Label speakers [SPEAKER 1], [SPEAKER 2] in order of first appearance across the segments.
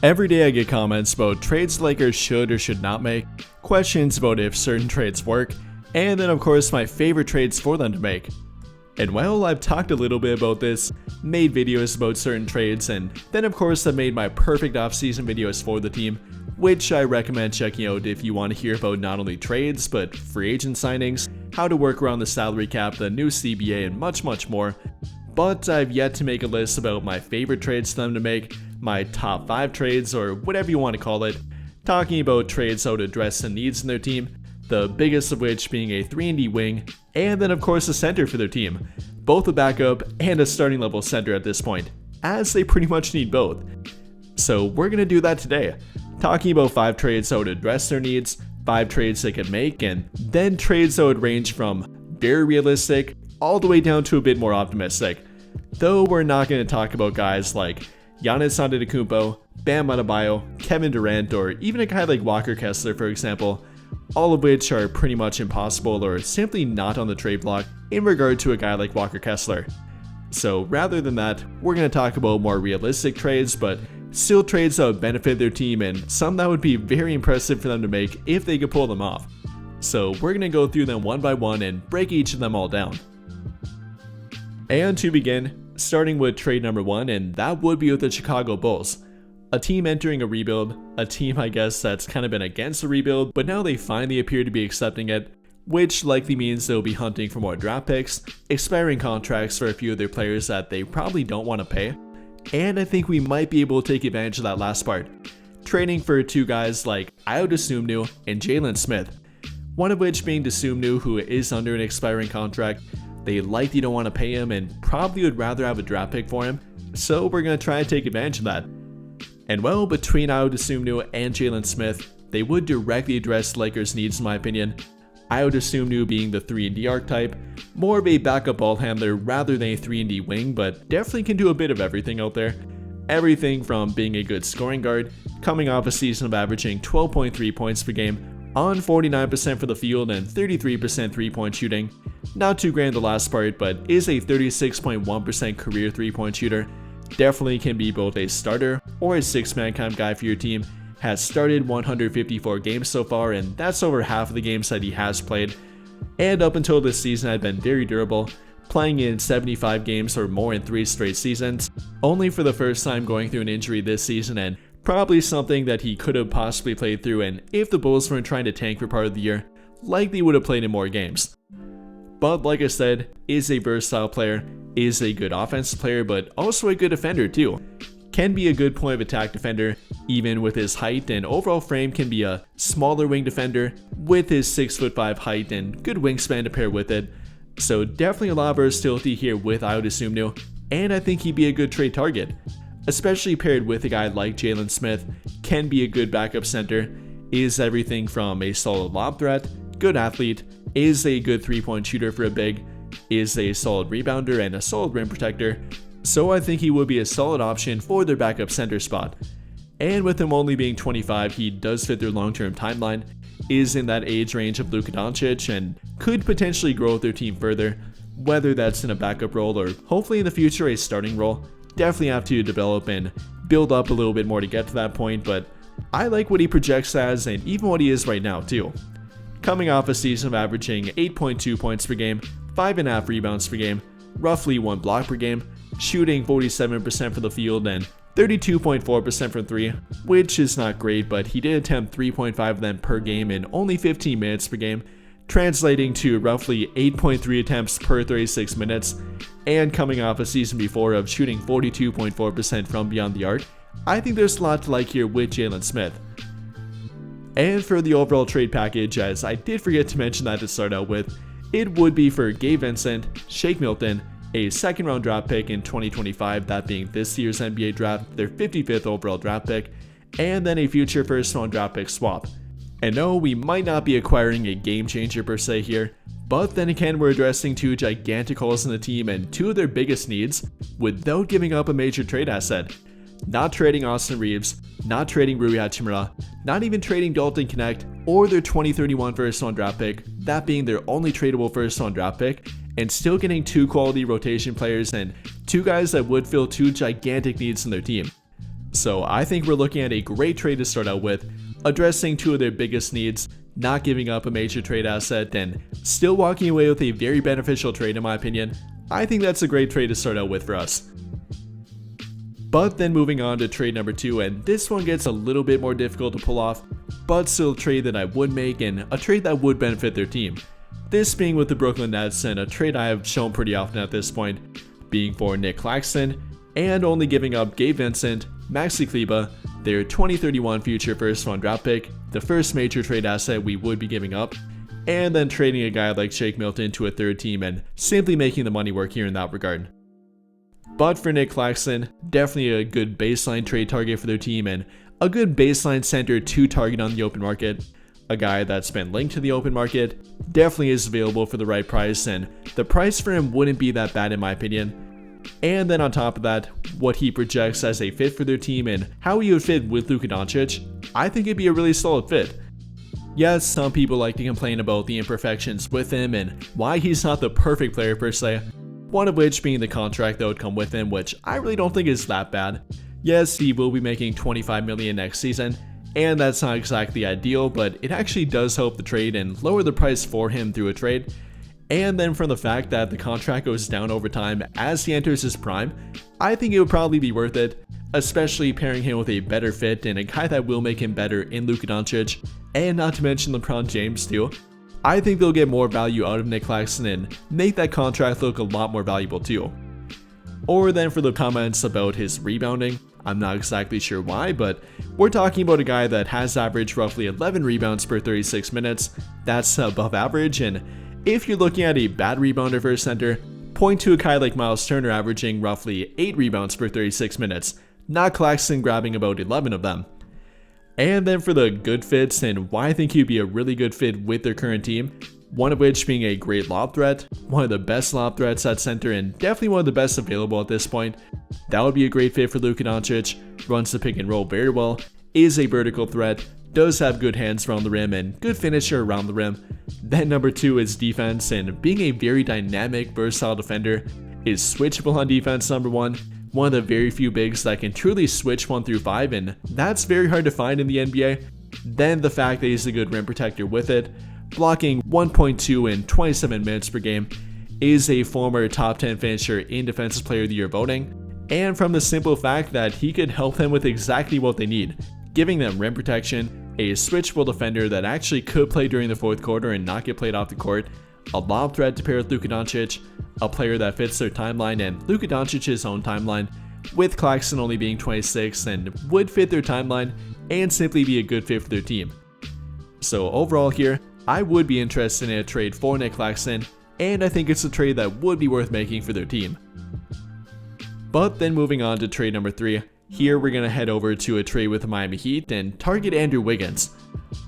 [SPEAKER 1] Every day I get comments about trades Lakers should or should not make, questions about if certain trades work, and then of course my favorite trades for them to make. And well, I've talked a little bit about this, made videos about certain trades, and then of course I've made my perfect offseason videos for the team, which I recommend checking out if you want to hear about not only trades, but free agent signings, how to work around the salary cap, the new CBA, and much more. But I've yet to make a list about my favorite trades for them to make, my top 5 trades, or whatever you want to call it, talking about trades that would address the needs in their team, the biggest of which being a 3-and-D wing, and then of course a center for their team, both a backup and a starting level center at this point, as they pretty much need both. So we're going to do that today, talking about 5 trades that would address their needs, 5 trades they could make, and then trades that would range from very realistic all the way down to a bit more optimistic. Though we're not going to talk about guys like Giannis Antetokounmpo, Bam Adebayo, Kevin Durant, or even a guy like Walker Kessler for example, all of which are pretty much impossible or simply not on the trade block in regard to a guy like Walker Kessler. So rather than that, we're going to talk about more realistic trades, but still trades that would benefit their team and some that would be very impressive for them to make if they could pull them off. So we're going to go through them one by one and break each of them all down. And to begin, starting with trade number 1, and that would be with the Chicago Bulls. A team entering a rebuild, a team I guess that's kind of been against a rebuild, but now they finally appear to be accepting it, which likely means they'll be hunting for more draft picks, expiring contracts for a few of their players that they probably don't want to pay, and I think we might be able to take advantage of that last part, trading for 2 guys like Ayo Dosunmu and Jalen Smith, one of which being Dosunmu, who is under an expiring contract. They likely don't want to pay him and probably would rather have a draft pick for him, so we're going to try and take advantage of that. And well, between Ayo Dosunmu and Jalen Smith, they would directly address Lakers' needs in my opinion. Ayo Dosunmu being the 3-and-D archetype, more of a backup ball handler rather than a 3-and-D wing, but definitely can do a bit of everything out there. Everything from being a good scoring guard, coming off a season of averaging 12.3 points per game, on 49% for the field and 33% 3-point shooting. Not too great in the last part, but is a 36.1% career 3-point shooter. Definitely can be both a starter or a 6-man kind of guy for your team. Has started 154 games so far, and that's over half of the games that he has played. And up until this season had been very durable, playing in 75 games or more in 3 straight seasons, only for the first time going through an injury this season, and probably something that he could have possibly played through, and if the Bulls weren't trying to tank for part of the year, likely would have played in more games. But like I said, is a versatile player, is a good offensive player, but also a good defender too. Can be a good point of attack defender, even with his height, and overall frame can be a smaller wing defender with his 6'5" height and good wingspan to pair with it. So definitely a lot of versatility here with Ayo Dosunmu, and I think he'd be a good trade target. Especially paired with a guy like Jalen Smith, can be a good backup center, is everything from a solid lob threat, good athlete, is a good 3-point shooter for a big, is a solid rebounder and a solid rim protector, so I think he would be a solid option for their backup center spot. And with him only being 25, he does fit their long-term timeline, is in that age range of Luka Doncic, and could potentially grow with their team further, whether that's in a backup role or hopefully in the future a starting role. Definitely have to develop and build up a little bit more to get to that point, but I like what he projects as and even what he is right now too. Coming off a season of averaging 8.2 points per game, 5.5 rebounds per game, roughly 1 block per game, shooting 47% from the field and 32.4% from 3, which is not great, but he did attempt 3.5 of them per game in only 15 minutes per game, translating to roughly 8.3 attempts per 36 minutes, and coming off a season before of shooting 42.4% from beyond the arc. I think there's a lot to like here with Jalen Smith. And for the overall trade package, as I did forget to mention that to start out with, it would be for Gabe Vincent, Shake Milton, a 2nd round draft pick in 2025, that being this year's NBA draft, their 55th overall draft pick, and then a future 1st round draft pick swap. And no, we might not be acquiring a game changer per se here, but then again we're addressing 2 gigantic holes in the team and 2 of their biggest needs without giving up a major trade asset. not trading Austin Reeves, not trading Rui Hachimura, not even trading Dalton Knecht or their 2031 first-round draft pick, that being their only tradable first-round draft pick, and still getting 2 quality rotation players and 2 guys that would fill 2 gigantic needs in their team. So I think we're looking at a great trade to start out with, addressing 2 of their biggest needs, not giving up a major trade asset, and still walking away with a very beneficial trade in my opinion. I think that's a great trade to start out with for us. But then moving on to trade number 2, and this one gets a little bit more difficult to pull off, but still a trade that I would make and a trade that would benefit their team. This being with the Brooklyn Nets, and a trade I have shown pretty often at this point, being for Nic Claxton, and only giving up Gabe Vincent, Maxi Kleber, their 2031 future first-round draft pick, the first major trade asset we would be giving up, and then trading a guy like Shake Milton to a third team and simply making the money work here in that regard. But for Nic Claxton, definitely a good baseline trade target for their team and a good baseline center to target on the open market. A guy that's been linked to the open market, definitely is available for the right price, and the price for him wouldn't be that bad in my opinion. And then on top of that, what he projects as a fit for their team and how he would fit with Luka Doncic, I think it'd be a really solid fit. Yes, some people like to complain about the imperfections with him and why he's not the perfect player per se, one of which being the contract that would come with him, which I really don't think is that bad. Yes, he will be making $25 million next season, and that's not exactly ideal, but it actually does help the trade and lower the price for him through a trade. And then from the fact that the contract goes down over time as he enters his prime, I think it would probably be worth it, especially pairing him with a better fit and a guy that will make him better in Luka Doncic, and not to mention LeBron James too. I think they'll get more value out of Nic Claxton and make that contract look a lot more valuable too. Or then for the comments about his rebounding, I'm not exactly sure why, but we're talking about a guy that has averaged roughly 11 rebounds per 36 minutes, that's above average, and if you're looking at a bad rebounder for a center, point to a guy like Miles Turner averaging roughly 8 rebounds per 36 minutes, not Claxton grabbing about 11 of them. And then for the good fits and why I think he'd be a really good fit with their current team, one of which being a great lob threat, one of the best lob threats at center and definitely one of the best available at this point. That would be a great fit for Luka Doncic, runs the pick and roll very well, is a vertical threat, does have good hands around the rim and good finisher around the rim. Then number 2 is defense, and being a very dynamic, versatile defender, is switchable on defense number 1, one of the very few bigs that can truly switch 1 through 5, and that's very hard to find in the NBA. Then the fact that he's a good rim protector with it, blocking 1.2 in 27 minutes per game, is a former top 10 finisher in Defensive Player of the Year voting, and from the simple fact that he could help them with exactly what they need, giving them rim protection, a switchable defender that actually could play during the fourth quarter and not get played off the court, a lob threat to pair with Luka Doncic, a player that fits their timeline and Luka Doncic's own timeline, with Claxton only being 26 and would fit their timeline and simply be a good fit for their team. So overall here, I would be interested in a trade for Nic Claxton, and I think it's a trade that would be worth making for their team. But then moving on to trade number 3, here we're going to head over to a trade with the Miami Heat and target Andrew Wiggins.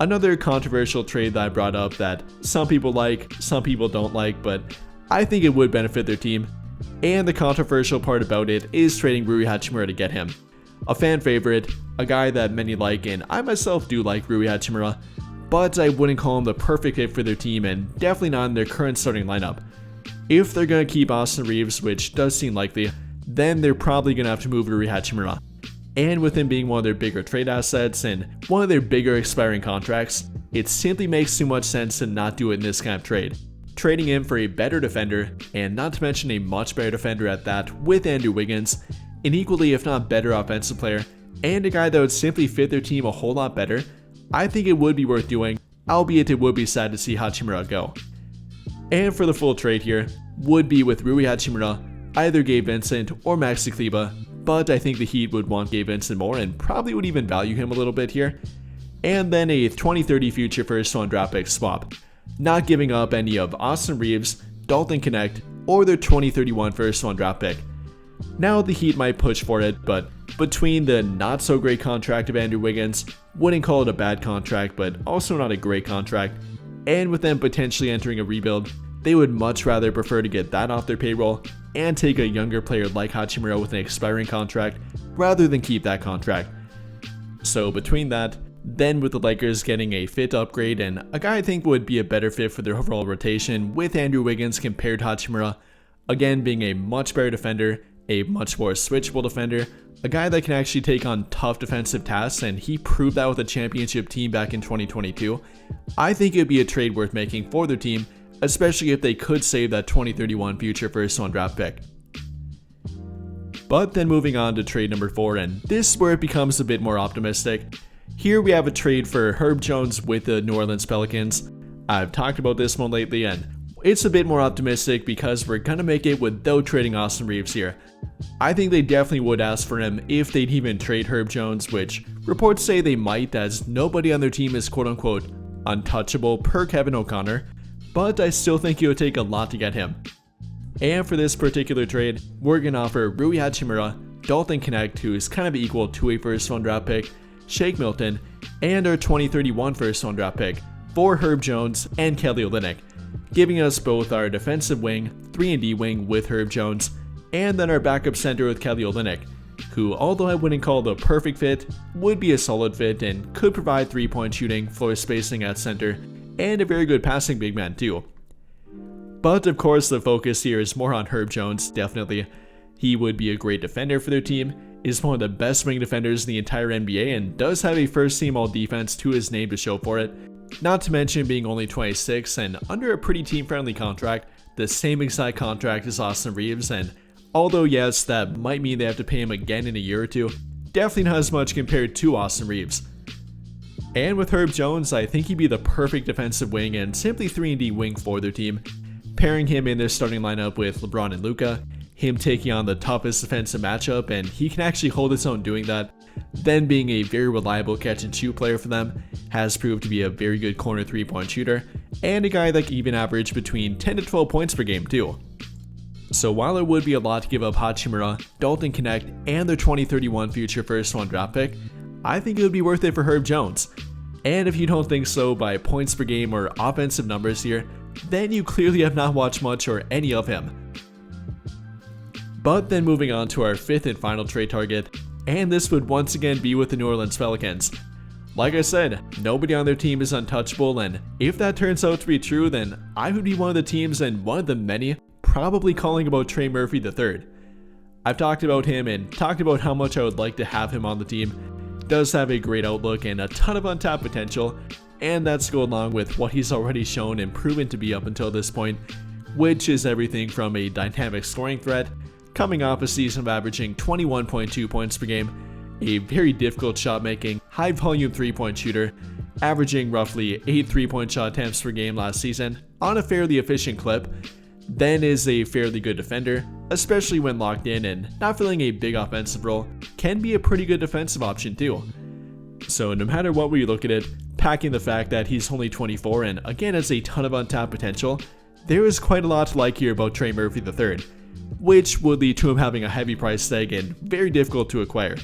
[SPEAKER 1] Another controversial trade that I brought up that some people like, some people don't like, but I think it would benefit their team. And the controversial part about it is trading Rui Hachimura to get him. A fan favorite, a guy that many like, and I myself do like Rui Hachimura, but I wouldn't call him the perfect fit for their team and definitely not in their current starting lineup. If they're going to keep Austin Reeves, which does seem likely, then they're probably going to have to move Rui Hachimura. And with him being one of their bigger trade assets and one of their bigger expiring contracts, it simply makes too much sense to not do it in this kind of trade. Trading him for a better defender, and not to mention a much better defender at that with Andrew Wiggins, an equally if not better offensive player, and a guy that would simply fit their team a whole lot better, I think it would be worth doing, albeit it would be sad to see Hachimura go. And for the full trade here, would be with Rui Hachimura, either Gabe Vincent or Maxi Kleber, but I think the Heat would want Gabe Vincent more and probably would even value him a little bit here. And then a 2030 future first round draft pick swap, not giving up any of Austin Reeves, Dalton Knecht, or their 2031 first round draft pick. Now the Heat might push for it, but between the not so great contract of Andrew Wiggins, wouldn't call it a bad contract but also not a great contract, and with them potentially entering a rebuild, they would much rather prefer to get that off their payroll and take a younger player like Hachimura with an expiring contract rather than keep that contract. So between that, then with the Lakers getting a fit upgrade and a guy I think would be a better fit for their overall rotation with Andrew Wiggins compared to Hachimura, again being a much better defender, a much more switchable defender, a guy that can actually take on tough defensive tasks, and he proved that with a championship team back in 2022. I think it would be a trade worth making for their team, especially if they could save that 2031 future first-round draft pick. But then moving on to trade number 4, and this is where it becomes a bit more optimistic. Here we have a trade for Herb Jones with the New Orleans Pelicans. I've talked about this one lately, and it's a bit more optimistic because we're gonna make it without trading Austin Reeves here. I think they definitely would ask for him if they'd even trade Herb Jones, which reports say they might, as nobody on their team is quote-unquote untouchable per Kevin O'Connor, but I still think it would take a lot to get him. And for this particular trade, we're gonna offer Rui Hachimura, Dalton Knecht, who's kind of equal to a first-round draft pick, Shake Milton, and our 2031 first-round draft pick for Herb Jones and Kelly Olynyk, giving us both our defensive wing, 3-and-D wing with Herb Jones, and then our backup center with Kelly Olynyk, who, although I wouldn't call the perfect fit, would be a solid fit and could provide 3-point shooting, floor spacing at center, and a very good passing big man too. But of course the focus here is more on Herb Jones, definitely. He would be a great defender for their team, is one of the best wing defenders in the entire NBA, and does have a first team all defense to his name to show for it. Not to mention being only 26 and under a pretty team friendly contract, the same exact contract as Austin Reeves, and although yes, that might mean they have to pay him again in a year or two, definitely not as much compared to Austin Reeves. And with Herb Jones, I think he'd be the perfect defensive wing and simply 3-and-D wing for their team, pairing him in their starting lineup with LeBron and Luka, him taking on the toughest defensive matchup, and he can actually hold his own doing that, then being a very reliable catch and shoot player for them, has proved to be a very good corner 3-point shooter, and a guy that can even average between 10 to 12 points per game too. So while it would be a lot to give up Hachimura, Dalton Knecht, and their 2031 future first-round draft pick, I think it would be worth it for Herb Jones. And if you don't think so by points per game or offensive numbers here, then you clearly have not watched much or any of him. But then moving on to our 5th and final trade target, and this would once again be with the New Orleans Pelicans. Like I said, nobody on their team is untouchable, and if that turns out to be true, then I would be one of the teams and one of the many probably calling about Trey Murphy III. I've talked about him and talked about how much I would like to have him on the team. Does have a great outlook and a ton of untapped potential, and that's go along with what he's already shown and proven to be up until this point, which is everything from a dynamic scoring threat, coming off a season of averaging 21.2 points per game, a very difficult shot making, high volume 3-point shooter, averaging roughly 8 3-point shot attempts per game last season on a fairly efficient clip, then is a fairly good defender, especially when locked in and not filling a big offensive role, can be a pretty good defensive option too. So no matter what we look at it, packing the fact that he's only 24 and again has a ton of untapped potential, there is quite a lot to like here about Trey Murphy III, which would lead to him having a heavy price tag and very difficult to acquire.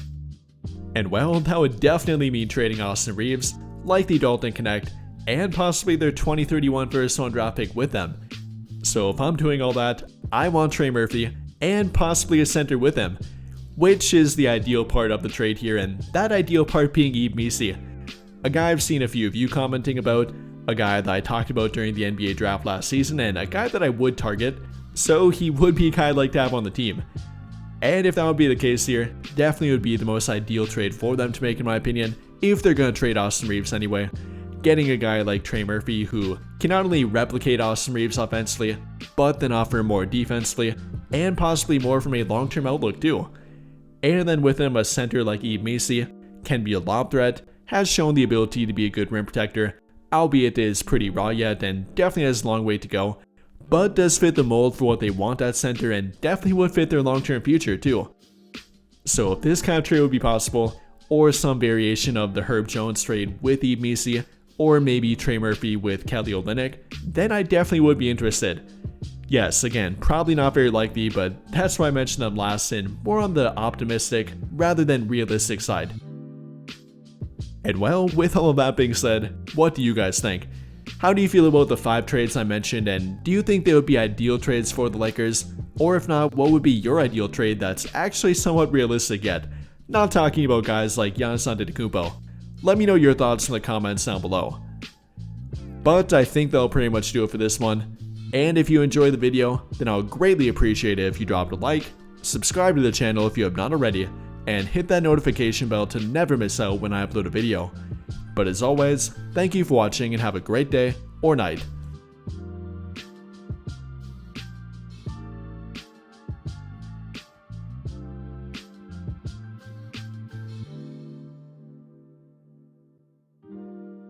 [SPEAKER 1] And well, that would definitely mean trading Austin Reeves, likely Dalton Knecht, and possibly their 2031 first-round draft pick with them. So if I'm doing all that, I want Trey Murphy and possibly a center with him, which is the ideal part of the trade here, and that ideal part being Yves Missi, a guy I've seen a few of you commenting about, a guy that I talked about during the NBA draft last season, and a guy that I would target, so he would be a guy I'd like to have on the team. And if that would be the case here, definitely would be the most ideal trade for them to make in my opinion, if they're going to trade Austin Reeves anyway. Getting a guy like Trey Murphy who can not only replicate Austin Reeves offensively, but then offer more defensively, and possibly more from a long-term outlook too. And then with him a center like Yves Missi, can be a lob threat, has shown the ability to be a good rim protector, albeit is pretty raw yet and definitely has a long way to go, but does fit the mold for what they want at center and definitely would fit their long-term future too. So if this kind of trade would be possible, or some variation of the Herb Jones trade with Yves Missi, or maybe Trey Murphy with Kelly Olynyk, then I definitely would be interested. Yes, again, probably not very likely, but that's why I mentioned them last and more on the optimistic rather than realistic side. And well, with all of that being said, what do you guys think? How do you feel about the 5 trades I mentioned, and do you think they would be ideal trades for the Lakers? Or if not, what would be your ideal trade that's actually somewhat realistic yet? Not talking about guys like Giannis Antetokounmpo. Let me know your thoughts in the comments down below. But I think that'll pretty much do it for this one. And if you enjoyed the video, then I would greatly appreciate it if you dropped a like, subscribe to the channel if you have not already, and hit that notification bell to never miss out when I upload a video. But as always, thank you for watching and have a great day or night.